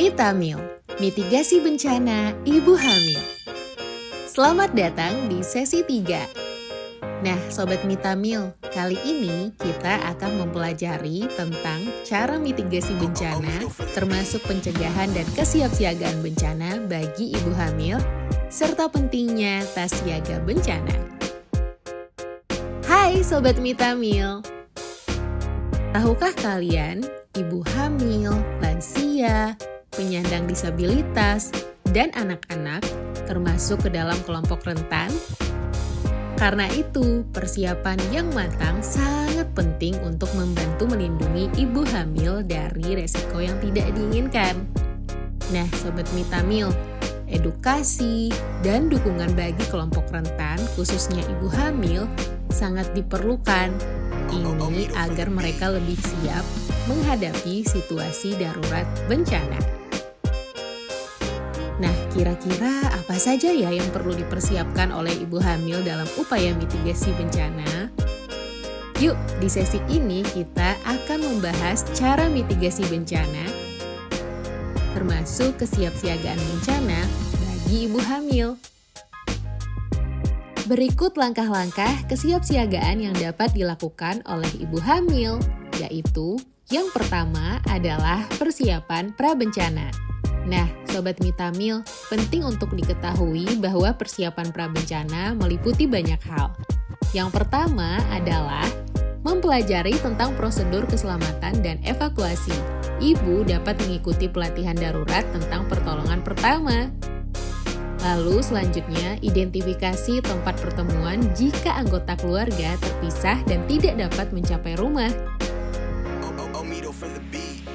Mitamil, mitigasi bencana ibu hamil. Selamat datang di sesi 3. Nah, Sobat Mitamil, kali ini kita akan mempelajari tentang cara mitigasi bencana, termasuk pencegahan dan kesiapsiagaan bencana bagi ibu hamil, serta pentingnya tas siaga bencana. Hai Sobat Mitamil, tahukah kalian, ibu hamil, lansia, penyandang disabilitas, dan anak-anak termasuk ke dalam kelompok rentan? Karena itu, persiapan yang matang sangat penting untuk membantu melindungi ibu hamil dari resiko yang tidak diinginkan. Nah, Sobat Mitamil, edukasi dan dukungan bagi kelompok rentan, khususnya ibu hamil, sangat diperlukan. Ini agar mereka lebih siap menghadapi situasi darurat bencana. Nah, kira-kira apa saja ya yang perlu dipersiapkan oleh ibu hamil dalam upaya mitigasi bencana? Yuk, di sesi ini kita akan membahas cara mitigasi bencana, termasuk kesiapsiagaan bencana bagi ibu hamil. Berikut langkah-langkah kesiapsiagaan yang dapat dilakukan oleh ibu hamil, yaitu yang pertama adalah persiapan prabencana. Nah, Sobat Mitamil, penting untuk diketahui bahwa persiapan prabencana meliputi banyak hal. Yang pertama adalah mempelajari tentang prosedur keselamatan dan evakuasi. Ibu dapat mengikuti pelatihan darurat tentang pertolongan pertama. Lalu selanjutnya, identifikasi tempat pertemuan jika anggota keluarga terpisah dan tidak dapat mencapai rumah.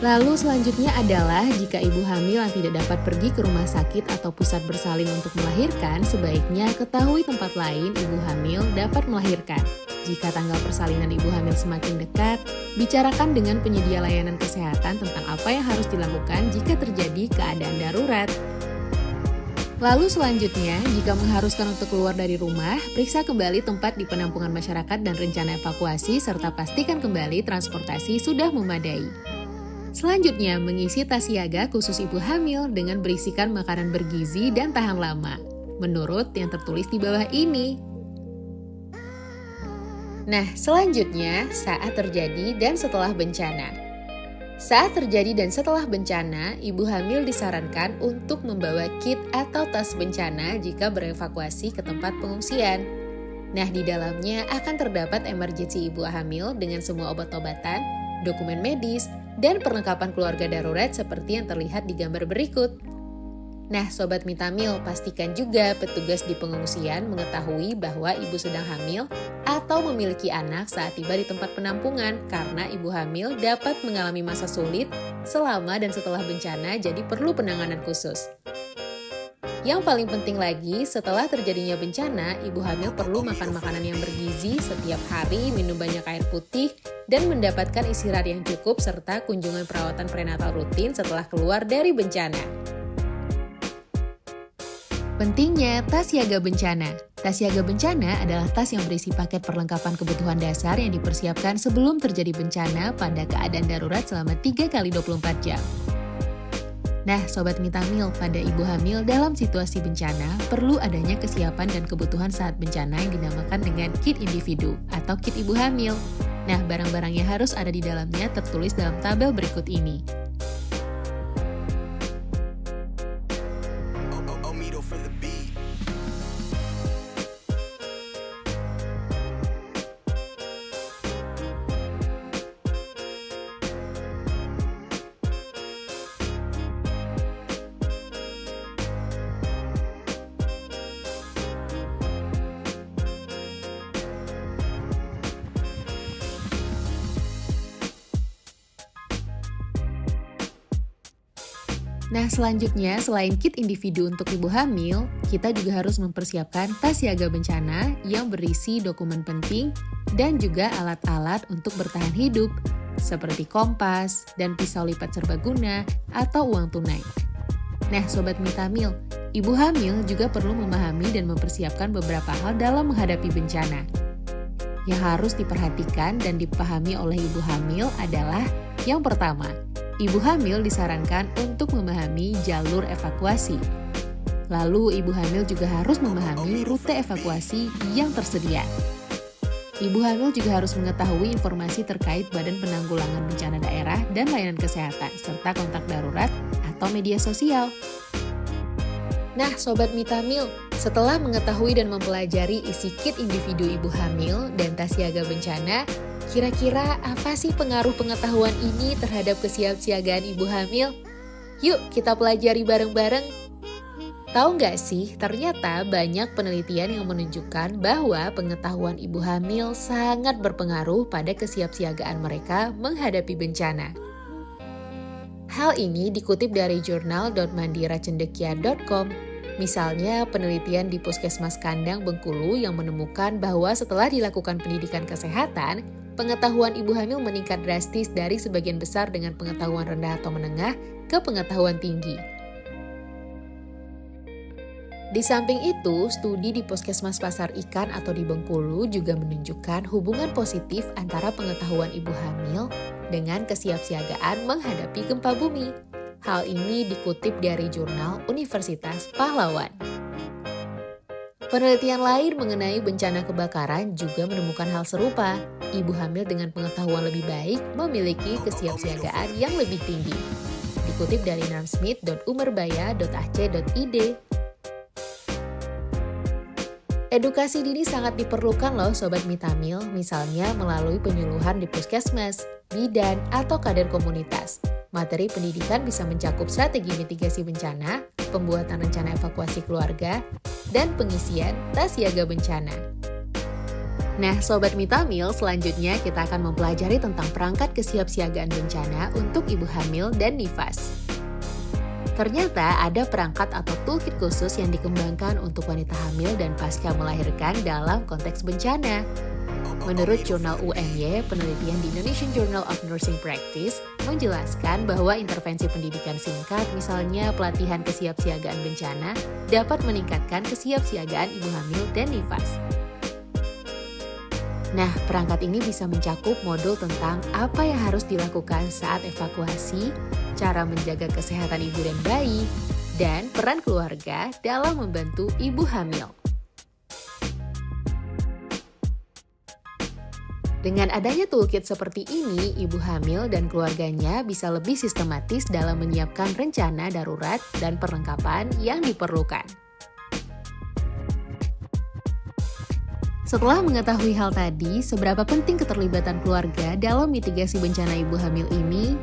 Lalu selanjutnya adalah jika ibu hamil yang tidak dapat pergi ke rumah sakit atau pusat bersalin untuk melahirkan, sebaiknya ketahui tempat lain ibu hamil dapat melahirkan. Jika tanggal persalinan ibu hamil semakin dekat, bicarakan dengan penyedia layanan kesehatan tentang apa yang harus dilakukan jika terjadi keadaan darurat. Lalu selanjutnya, jika mengharuskan untuk keluar dari rumah, periksa kembali tempat di penampungan masyarakat dan rencana evakuasi, serta pastikan kembali transportasi sudah memadai. Selanjutnya, mengisi tas siaga khusus ibu hamil dengan berisikan makanan bergizi dan tahan lama, menurut yang tertulis di bawah ini. Nah, selanjutnya, saat terjadi dan setelah bencana. Saat terjadi dan setelah bencana, ibu hamil disarankan untuk membawa kit atau tas bencana jika berevakuasi ke tempat pengungsian. Nah, di dalamnya akan terdapat emergency ibu hamil dengan semua obat-obatan, dokumen medis, dan perlengkapan keluarga darurat seperti yang terlihat di gambar berikut. Nah, Sobat Mitamil, pastikan juga petugas di pengungsian mengetahui bahwa ibu sedang hamil atau memiliki anak saat tiba di tempat penampungan, karena ibu hamil dapat mengalami masa sulit selama dan setelah bencana, jadi perlu penanganan khusus. Yang paling penting lagi, setelah terjadinya bencana, ibu hamil perlu makan makanan yang bergizi setiap hari, minum banyak air putih, dan mendapatkan istirahat yang cukup, serta kunjungan perawatan prenatal rutin setelah keluar dari bencana. Pentingnya tas siaga bencana. Tas siaga bencana adalah tas yang berisi paket perlengkapan kebutuhan dasar yang dipersiapkan sebelum terjadi bencana pada keadaan darurat selama 3x24 jam. Nah, Sobat Mitamil, pada ibu hamil dalam situasi bencana, perlu adanya kesiapan dan kebutuhan saat bencana yang dinamakan dengan kit individu atau kit ibu hamil. Nah, barang-barang yang harus ada di dalamnya tertulis dalam tabel berikut ini. Nah, selanjutnya selain kit individu untuk ibu hamil, kita juga harus mempersiapkan tas siaga bencana yang berisi dokumen penting dan juga alat-alat untuk bertahan hidup, seperti kompas dan pisau lipat serbaguna atau uang tunai. Nah, Sobat Mitamil, ibu hamil juga perlu memahami dan mempersiapkan beberapa hal dalam menghadapi bencana. Yang harus diperhatikan dan dipahami oleh ibu hamil adalah yang pertama, Ibu hamil disarankan untuk memahami jalur evakuasi. Lalu, ibu hamil juga harus memahami rute evakuasi yang tersedia. Ibu hamil juga harus mengetahui informasi terkait Badan Penanggulangan Bencana Daerah dan Layanan Kesehatan, serta kontak darurat atau media sosial. Nah, Sobat Mitamil, setelah mengetahui dan mempelajari isi kit individu ibu hamil dan tas siaga bencana, kira-kira apa sih pengaruh pengetahuan ini terhadap kesiapsiagaan ibu hamil? Yuk kita pelajari bareng-bareng. Tahu nggak sih, ternyata banyak penelitian yang menunjukkan bahwa pengetahuan ibu hamil sangat berpengaruh pada kesiapsiagaan mereka menghadapi bencana. Hal ini dikutip dari jurnal.mandiracendekia.com. Misalnya, penelitian di Puskesmas Kandang Bengkulu yang menemukan bahwa setelah dilakukan pendidikan kesehatan, pengetahuan ibu hamil meningkat drastis dari sebagian besar dengan pengetahuan rendah atau menengah ke pengetahuan tinggi. Di samping itu, studi di Puskesmas Pasar Ikan atau di Bengkulu juga menunjukkan hubungan positif antara pengetahuan ibu hamil dengan kesiapsiagaan menghadapi gempa bumi. Hal ini dikutip dari jurnal Universitas Pahlawan. Penelitian lain mengenai bencana kebakaran juga menemukan hal serupa. Ibu hamil dengan pengetahuan lebih baik memiliki kesiapsiagaan yang lebih tinggi. Dikutip dari narsmith.umerbaya.ac.id. Edukasi dini sangat diperlukan loh Sobat Mitamil, misalnya melalui penyuluhan di puskesmas, bidan, atau kader komunitas. Materi pendidikan bisa mencakup strategi mitigasi bencana, pembuatan rencana evakuasi keluarga, dan pengisian tas siaga bencana. Nah Sobat Mitamil, selanjutnya kita akan mempelajari tentang perangkat kesiapsiagaan bencana untuk ibu hamil dan nifas. Ternyata ada perangkat atau toolkit khusus yang dikembangkan untuk wanita hamil dan pasca melahirkan dalam konteks bencana. Menurut jurnal UNY, penelitian di Indonesian Journal of Nursing Practice menjelaskan bahwa intervensi pendidikan singkat, misalnya pelatihan kesiapsiagaan bencana, dapat meningkatkan kesiapsiagaan ibu hamil dan nifas. Nah, perangkat ini bisa mencakup modul tentang apa yang harus dilakukan saat evakuasi, cara menjaga kesehatan ibu dan bayi, dan peran keluarga dalam membantu ibu hamil. Dengan adanya toolkit seperti ini, ibu hamil dan keluarganya bisa lebih sistematis dalam menyiapkan rencana darurat dan perlengkapan yang diperlukan. Setelah mengetahui hal tadi, seberapa penting keterlibatan keluarga dalam mitigasi bencana ibu hamil ini?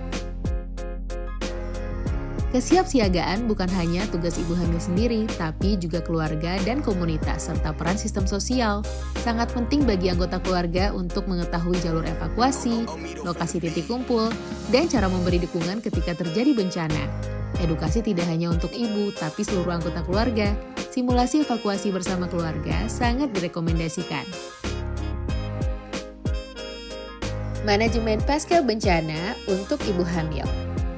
Kesiapsiagaan bukan hanya tugas ibu hamil sendiri, tapi juga keluarga dan komunitas, serta peran sistem sosial. Sangat penting bagi anggota keluarga untuk mengetahui jalur evakuasi, lokasi titik kumpul, dan cara memberi dukungan ketika terjadi bencana. Edukasi tidak hanya untuk ibu, tapi seluruh anggota keluarga. Simulasi evakuasi bersama keluarga sangat direkomendasikan. Manajemen pasca bencana untuk ibu hamil.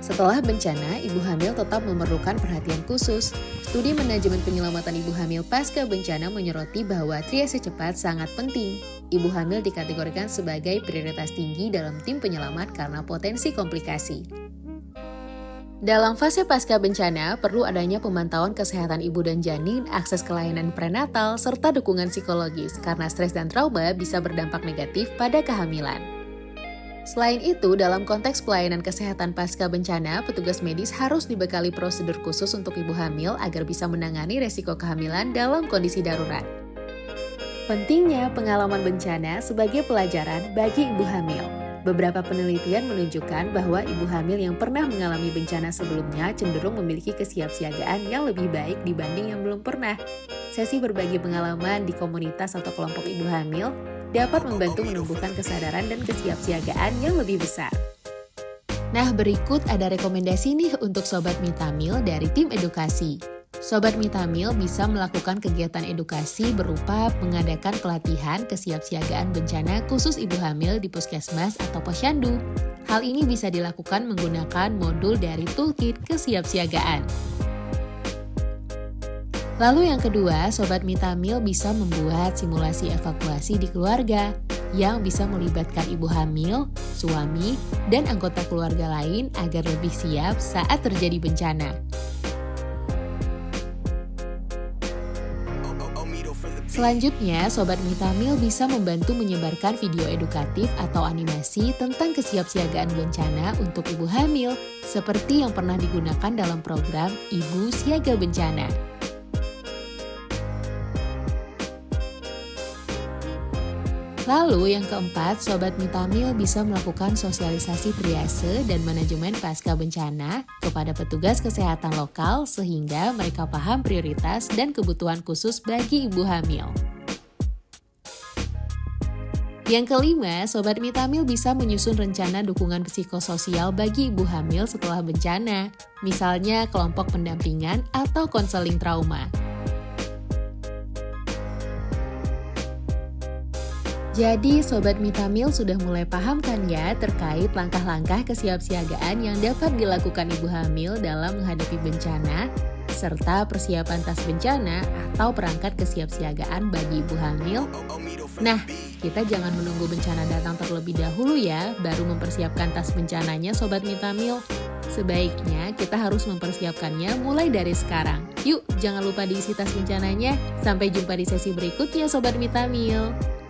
Setelah bencana, ibu hamil tetap memerlukan perhatian khusus. Studi manajemen penyelamatan ibu hamil pasca bencana menyoroti bahwa triase cepat sangat penting. Ibu hamil dikategorikan sebagai prioritas tinggi dalam tim penyelamat karena potensi komplikasi. Dalam fase pasca bencana, perlu adanya pemantauan kesehatan ibu dan janin, akses ke layanan prenatal, serta dukungan psikologis karena stres dan trauma bisa berdampak negatif pada kehamilan. Selain itu, dalam konteks pelayanan kesehatan pasca bencana, petugas medis harus dibekali prosedur khusus untuk ibu hamil agar bisa menangani resiko kehamilan dalam kondisi darurat. Pentingnya pengalaman bencana sebagai pelajaran bagi ibu hamil. Beberapa penelitian menunjukkan bahwa ibu hamil yang pernah mengalami bencana sebelumnya cenderung memiliki kesiapsiagaan yang lebih baik dibanding yang belum pernah. Sesi berbagi pengalaman di komunitas atau kelompok ibu hamil dapat membantu menumbuhkan kesadaran dan kesiapsiagaan yang lebih besar. Nah, berikut ada rekomendasi nih untuk Sobat Mitamil dari tim edukasi. Sobat Mitamil bisa melakukan kegiatan edukasi berupa mengadakan pelatihan kesiapsiagaan bencana khusus ibu hamil di puskesmas atau posyandu. Hal ini bisa dilakukan menggunakan modul dari toolkit kesiapsiagaan. Lalu yang kedua, Sobat Mitamil bisa membuat simulasi evakuasi di keluarga. yang bisa melibatkan ibu hamil, suami, dan anggota keluarga lain agar lebih siap saat terjadi bencana. Selanjutnya, Sobat Mitamil bisa membantu menyebarkan video edukatif atau animasi tentang kesiapsiagaan bencana untuk ibu hamil, seperti yang pernah digunakan dalam program Ibu Siaga Bencana. Lalu yang keempat, Sobat Mitamil bisa melakukan sosialisasi triase dan manajemen pasca bencana kepada petugas kesehatan lokal sehingga mereka paham prioritas dan kebutuhan khusus bagi ibu hamil. Yang kelima, Sobat Mitamil bisa menyusun rencana dukungan psikososial bagi ibu hamil setelah bencana, misalnya kelompok pendampingan atau konseling trauma. Jadi Sobat Mitamil sudah mulai paham kan ya terkait langkah-langkah kesiapsiagaan yang dapat dilakukan ibu hamil dalam menghadapi bencana, serta persiapan tas bencana atau perangkat kesiapsiagaan bagi ibu hamil? Nah, kita jangan menunggu bencana datang terlebih dahulu ya, baru mempersiapkan tas bencananya Sobat Mitamil. Sebaiknya kita harus mempersiapkannya mulai dari sekarang. Yuk, jangan lupa diisi tas bencananya. Sampai jumpa di sesi berikutnya Sobat Mitamil.